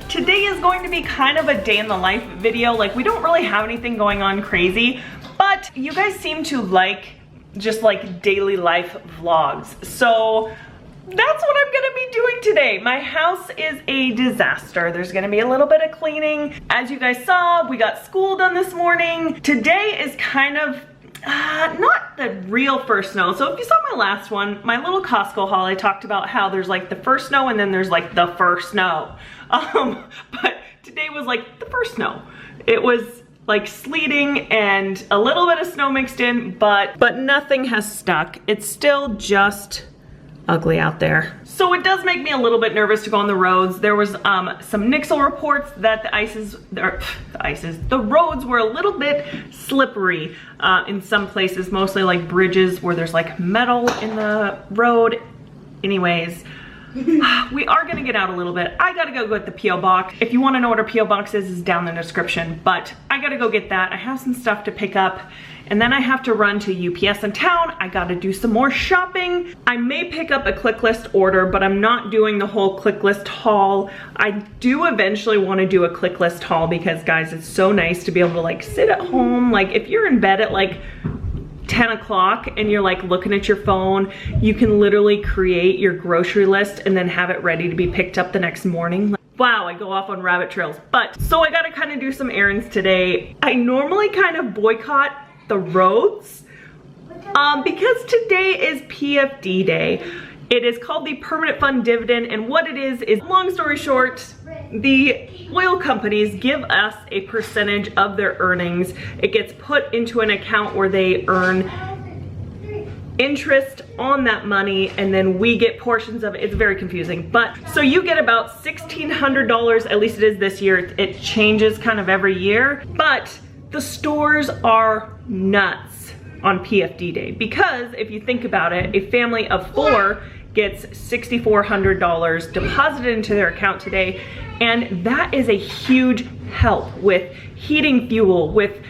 Today is going to be kind of a day in the life video. Like, we don't really have anything going on crazy, but you guys seem to like just like daily life vlogs. So that's what I'm gonna be doing today. My house is a disaster. There's gonna be a little bit of cleaning. As you guys saw, we got school done this morning. Today is kind of not the real first snow. So if you saw my last one, my little Costco haul, I talked about how there's like the first snow and then there's like the first snow. But today was like the first snow. It was like sleeting and a little bit of snow mixed in, but nothing has stuck. It's still just ugly out there. So it does make me a little bit nervous to go on the roads. There was some Nixle reports that the roads were a little bit slippery in some places, mostly like bridges where there's like metal in the road. Anyways, we are gonna get out a little bit. I gotta go get the P.O. box. If you wanna know what our P.O. box is down in the description, but I gotta go get that. I have some stuff to pick up and then I have to run to UPS in town. I gotta do some more shopping. I may pick up a click list order, but I'm not doing the whole click list haul. I do eventually wanna do a click list haul because guys, it's so nice to be able to like sit at home. Like if you're in bed at like 10 o'clock and you're like looking at your phone, you can literally create your grocery list and then have it ready to be picked up the next morning. Wow, I go off on rabbit trails. But so I gotta kind of do some errands today. I normally kind of boycott the roads because today is PFD day. It is called the Permanent Fund Dividend, and what it is long story short, the oil companies give us a percentage of their earnings. It gets put into an account where they earn interest on that money and then we get portions of it. It's very confusing, but so you get about $1,600, at least it is this year. It changes kind of every year, but the stores are nuts on PFD day because if you think about it, a family of 4 gets $6,400 deposited into their account today, and that is a huge help with heating fuel, with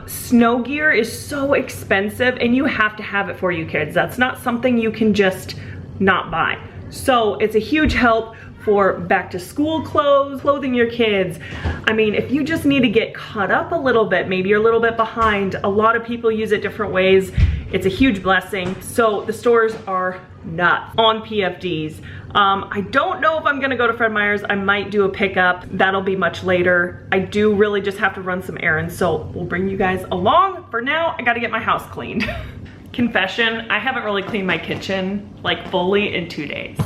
snow gear is so expensive and you have to have it for you kids. That's not something you can just not buy. So it's a huge help for back to school clothes, clothing your kids. I mean, if you just need to get caught up a little bit, maybe you're a little bit behind, a lot of people use it different ways. It's a huge blessing. So the stores are nuts on PFDs. I don't know if I'm gonna go to Fred Meyer's. I might do a pickup. That'll be much later. I do really just have to run some errands, so we'll bring you guys along. For now, I gotta get my house cleaned. Confession, I haven't really cleaned my kitchen like fully in 2 days.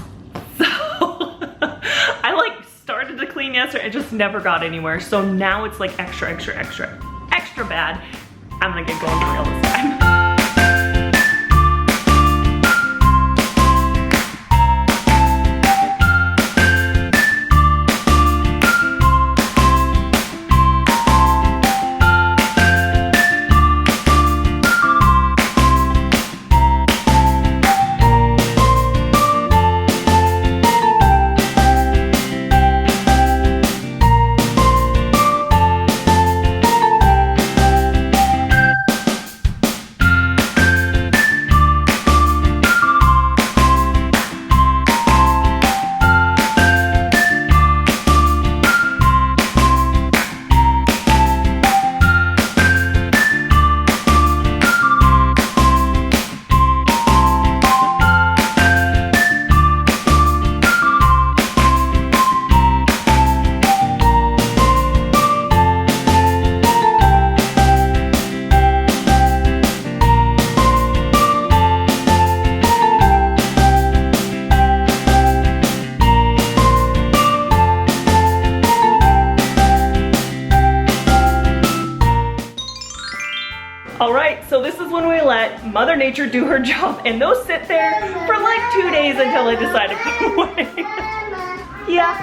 I like started to clean yesterday and just never got anywhere. So now it's like extra bad. I'm gonna get going for real this time. All right, so this is when we let Mother Nature do her job, and those sit there for like 2 days until they decide to come away. Yeah.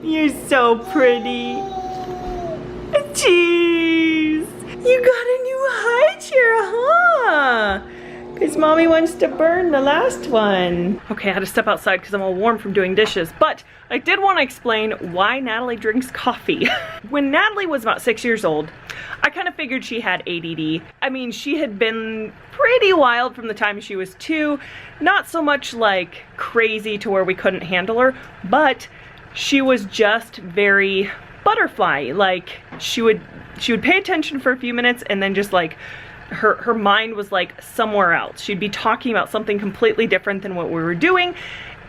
You're so pretty. Jeez, you got a new high chair, huh? Because Mommy wants to burn the last one. Okay, I had to step outside because I'm all warm from doing dishes, but I did want to explain why Natalie drinks coffee. When Natalie was about 6 years old, I kind of figured she had ADD. I mean, she had been pretty wild from the time she was 2. Not so much like crazy to where we couldn't handle her, but she was just very butterfly. Like she would pay attention for a few minutes and then just like her mind was like somewhere else. She'd be talking about something completely different than what we were doing.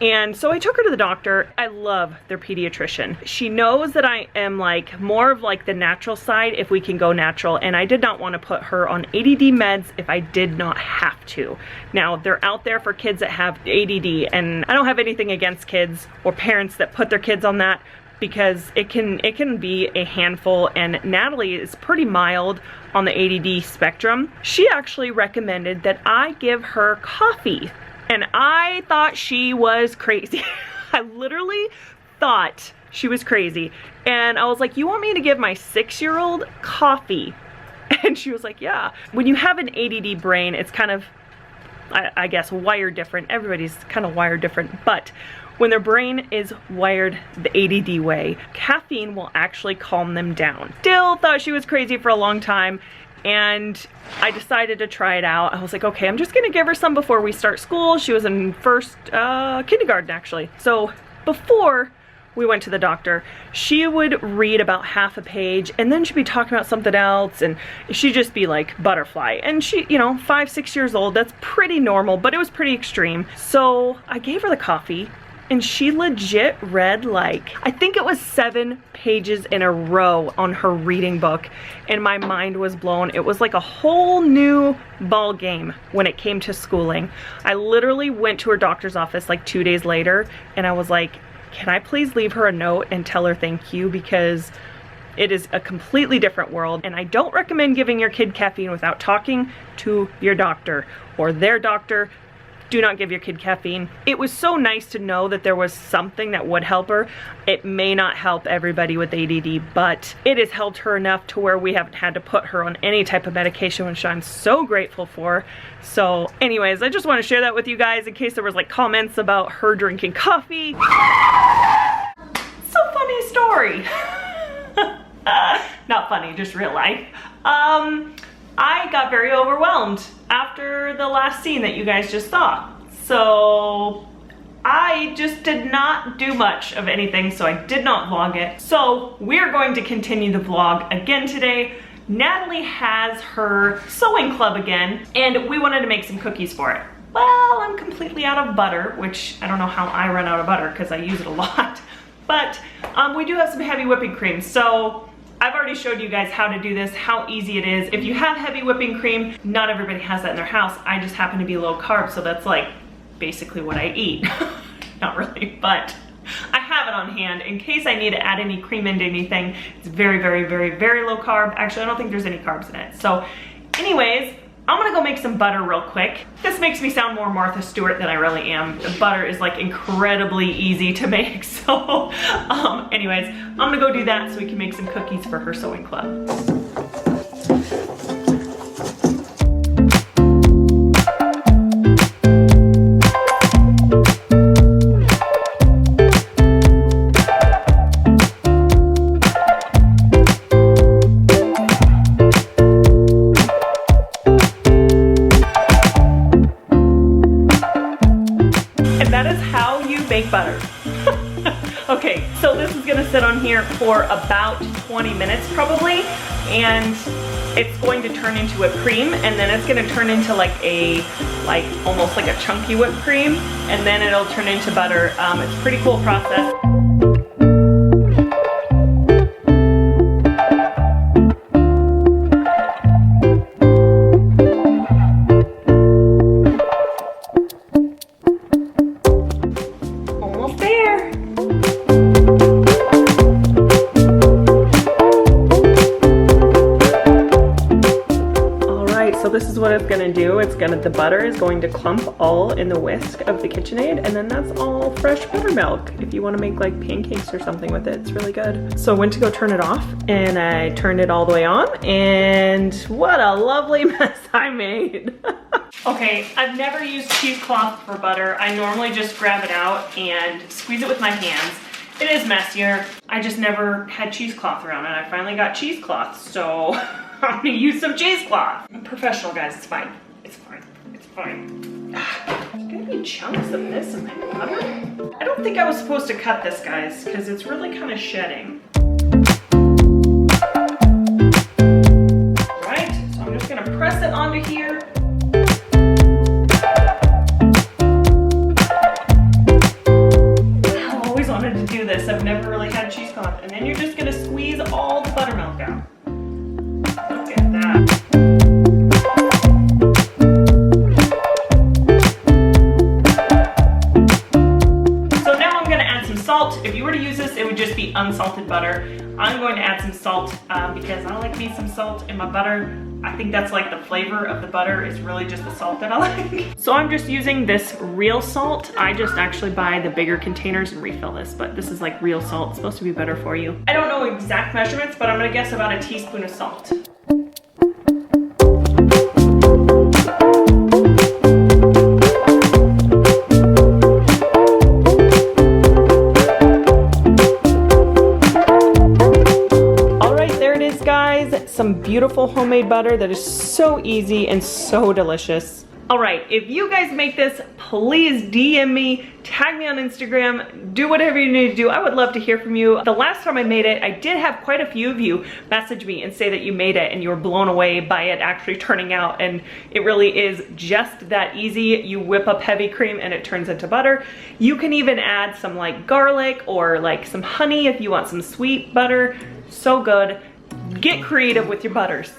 And so I took her to the doctor. I love their pediatrician. She knows that I am like more of like the natural side if we can go natural, and I did not want to put her on ADD meds if I did not have to. Now they're out there for kids that have ADD, and I don't have anything against kids or parents that put their kids on that, because it can be a handful, and Natalie is pretty mild on the ADD spectrum. She actually recommended that I give her coffee, and I thought she was crazy. I literally thought she was crazy, and I was like, you want me to give my 6-year-old coffee? And she was like, yeah. When you have an ADD brain, it's kind of, I guess, wired different. Everybody's kind of wired different, but when their brain is wired the ADD way, caffeine will actually calm them down. Still thought she was crazy for a long time, and I decided to try it out. I was like, okay, I'm just gonna give her some before we start school. She was in first kindergarten, actually. So before we went to the doctor, she would read about half a page and then she'd be talking about something else, and she'd just be like butterfly. And she, you know, 5, 6 years old, that's pretty normal, but it was pretty extreme. So I gave her the coffee, and she legit read like, I think it was 7 pages in a row on her reading book, and my mind was blown. It was like a whole new ball game when it came to schooling. I literally went to her doctor's office like 2 days later, and I was like, can I please leave her a note and tell her thank you, because it is a completely different world, and I don't recommend giving your kid caffeine without talking to your doctor or their doctor. Do not give your kid caffeine. It was so nice to know that there was something that would help her. It may not help everybody with ADD, but it has helped her enough to where we haven't had to put her on any type of medication, which I'm so grateful for. So anyways, I just want to share that with you guys in case there was like comments about her drinking coffee. So funny story. Not funny, just real life. I got very overwhelmed after the last scene that you guys just saw. So I just did not do much of anything, so I did not vlog it. So we're going to continue the vlog again today. Natalie has her sewing club again, and we wanted to make some cookies for it. Well, I'm completely out of butter, which I don't know how I run out of butter because I use it a lot. But we do have some heavy whipping cream. So I've already showed you guys how to do this, how easy it is. If you have heavy whipping cream, not everybody has that in their house. I just happen to be low carb, so that's like basically what I eat. Not really, but I have it on hand in case I need to add any cream into anything. It's very, very, very, very low carb. Actually, I don't think there's any carbs in it. So anyways, I'm gonna go make some butter real quick. This makes me sound more Martha Stewart than I really am. The butter is like incredibly easy to make. So anyways, I'm gonna go do that so we can make some cookies for her sewing club. Bake butter. Okay, so this is gonna sit on here for about 20 minutes probably, and it's going to turn into whipped cream, and then it's gonna turn into like almost like a chunky whipped cream, and then it'll turn into butter. It's a pretty cool process. this is what it's gonna do. The butter is going to clump all in the whisk of the KitchenAid, and then that's all fresh buttermilk if you wanna make like pancakes or something with it. It's really good. So I went to go turn it off, and I turned it all the way on, and what a lovely mess I made. Okay, I've never used cheesecloth for butter. I normally just grab it out and squeeze it with my hands. It is messier. I just never had cheesecloth around, and I finally got cheesecloth, so I'm gonna use some cheesecloth. I'm professional, guys. It's fine. It's fine. It's fine. There's gonna be chunks of this in my butter. I don't think I was supposed to cut this, guys, because it's really kind of shedding. Right, so I'm just gonna press it onto here. To do this, I've never really had cheesecloth, and then you're just gonna squeeze all the buttermilk out. Look at that. So now I'm gonna add some salt. If you were to use this, it would just be unsalted butter. I'm going to add some salt because I like me some salt in my butter. I think that's like the flavor of the butter is really just the salt that I like. So I'm just using this real salt. I just actually buy the bigger containers and refill this, but this is like real salt. It's supposed to be better for you. I don't know exact measurements, but I'm gonna guess about a teaspoon of salt. Some beautiful homemade butter that is so easy and so delicious. All right, if you guys make this, please DM me, tag me on Instagram, do whatever you need to do. I would love to hear from you. The last time I made it, I did have quite a few of you message me and say that you made it and you were blown away by it actually turning out, and it really is just that easy. You whip up heavy cream and it turns into butter. You can even add some like garlic or like some honey if you want some sweet butter. So good. Get creative with your butters.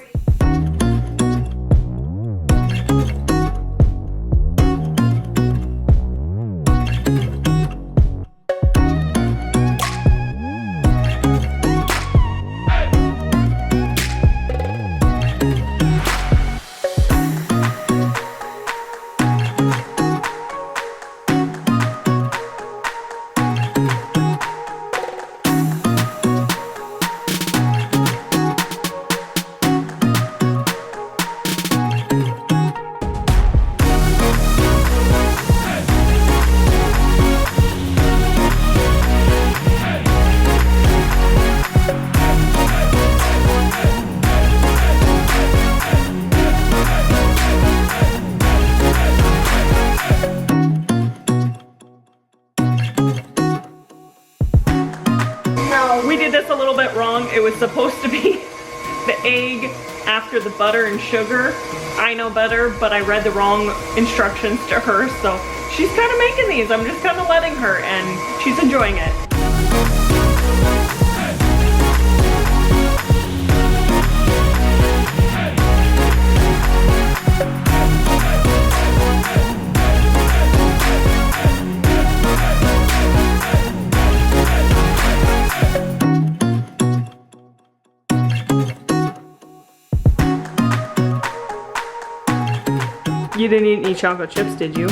We did this a little bit wrong. It was supposed to be the egg after the butter and sugar. I know better, but I read the wrong instructions to her, so she's kind of making these. I'm just kind of letting her, and she's enjoying it. You didn't eat any chocolate chips, did you?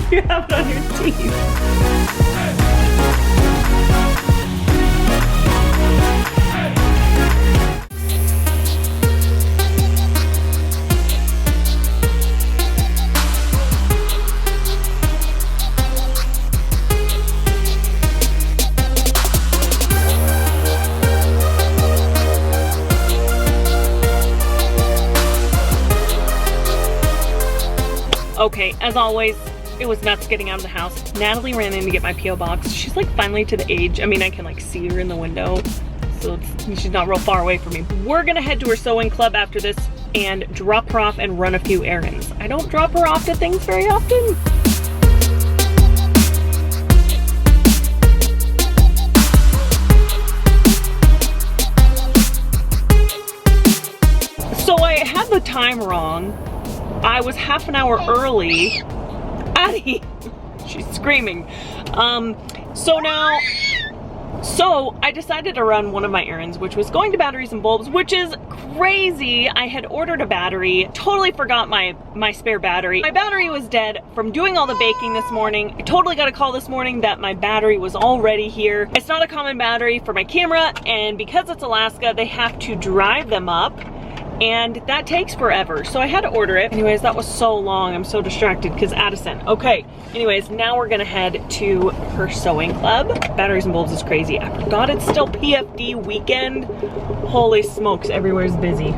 You have it on your teeth. Okay, as always, it was nuts getting out of the house. Natalie ran in to get my P.O. box. She's like finally to the age, I mean, I can like see her in the window, so she's not real far away from me. We're gonna head to her sewing club after this and drop her off and run a few errands. I don't drop her off to things very often. So I had the time wrong. I was half an hour early. Addie, she's screaming. So now So I decided to run one of my errands, which was going to batteries and bulbs, which is crazy. I had ordered a battery, totally forgot my spare battery. My battery was dead from doing all the baking this morning. I totally got a call this morning that my battery was already here. It's not a common battery for my camera, and because it's Alaska, they have to drive them up, and that takes forever. So I had to order it. Anyways, that was so long. I'm so distracted because Addison. Okay, anyways, now we're gonna head to her sewing club. Batteries and bulbs is crazy. I forgot it's still PFD weekend. Holy smokes, everywhere's busy.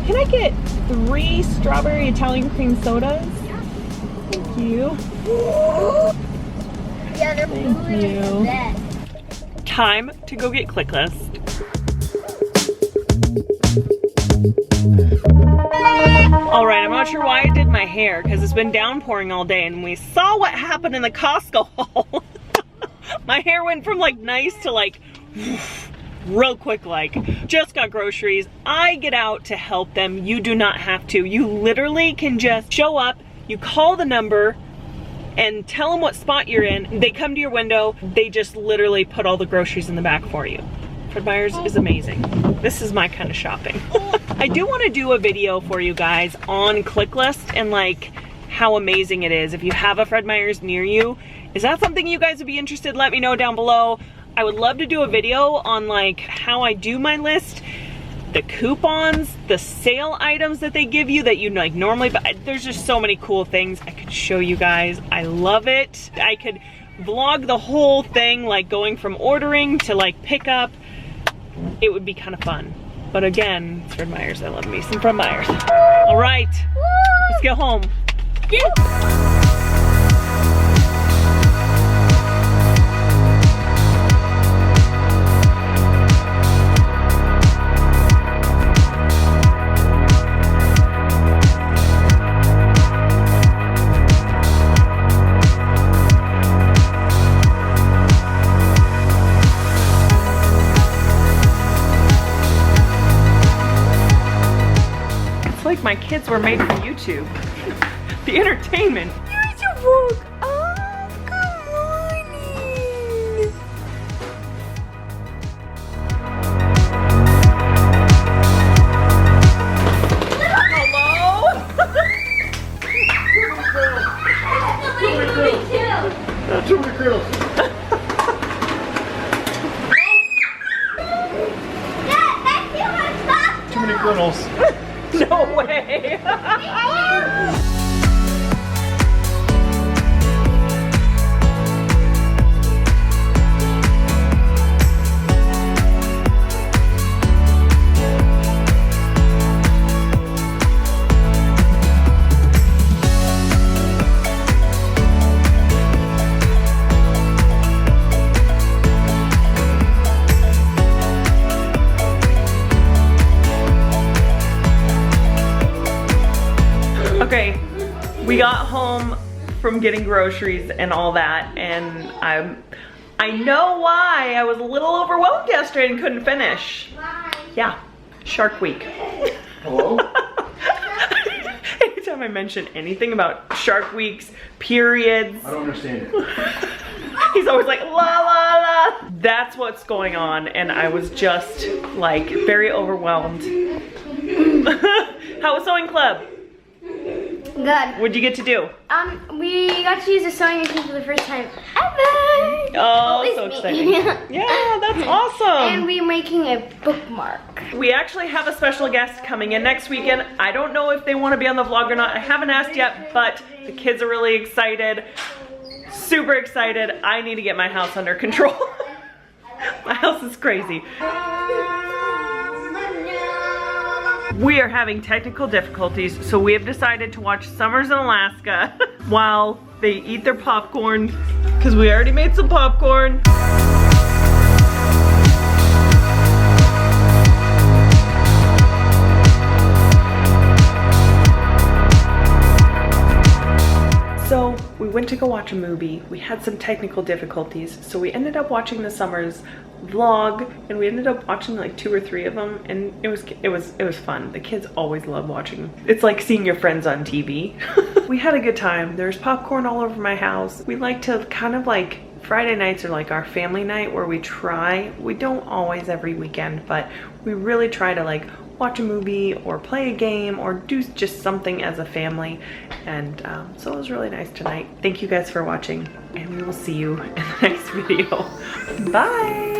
Can I get 3 strawberry Italian cream sodas? Thank you. Yeah, they're Thank you. Time to go get ClickList. All right, I'm not sure why I did my hair because it's been downpouring all day, and we saw what happened in the Costco haul. My hair went from like nice to like real quick, like just got groceries. I get out to help them. You do not have to. You literally can just show up, you call the number and tell them what spot you're in. They come to your window. They just literally put all the groceries in the back for you. Fred Meyer's is amazing. This is my kind of shopping. I do want to do a video for you guys on ClickList and like how amazing it is. If you have a Fred Meyer's near you, is that something you guys would be interested? Let me know down below. I would love to do a video on like how I do my list, the coupons, the sale items that they give you that you like normally, but there's just so many cool things I could show you guys. I love it. I could vlog the whole thing, like going from ordering to like pickup. It would be kind of fun. But again, it's Fred Meyer's. I love me some Fred Meyer's. All right, let's go home. Yeah. Like my kids were made for YouTube. The entertainment. Here's your vlog. Oh, good morning. Hello? Too many kernels. Too many kernels. No way! Okay, we got home from getting groceries and all that, and I know why I was a little overwhelmed yesterday and couldn't finish. Why? Yeah, Shark Week. Hello? Anytime I mention anything about Shark Weeks, periods, I don't understand it. he's always like, la la la. That's what's going on, and I was just like very overwhelmed. How was sewing club? Good. What'd you get to do? We got to use a sewing machine for the first time ever. Oh, At so least me. exciting. Yeah, that's awesome. And we're making a bookmark. We actually have a special guest coming in next weekend. I don't know if they want to be on the vlog or not. I haven't asked yet, but the kids are really excited. Super excited. I need to get my house under control. My house is crazy. We are having technical difficulties, so we have decided to watch Summers in Alaska while they eat their popcorn, because we already made some popcorn. So So we went to go watch a movie. We had some technical difficulties, so we ended up watching the summer's vlog, and we ended up watching like 2 or 3 of them, and it was fun. The kids always love watching. It's like seeing your friends on TV. We had a good time. There's popcorn all over my house. We like to kind of like, Friday nights are like our family night where we don't always every weekend, but we really try to like watch a movie or play a game or do just something as a family. And so it was really nice tonight. Thank you guys for watching, and we will see you in the next video. Bye.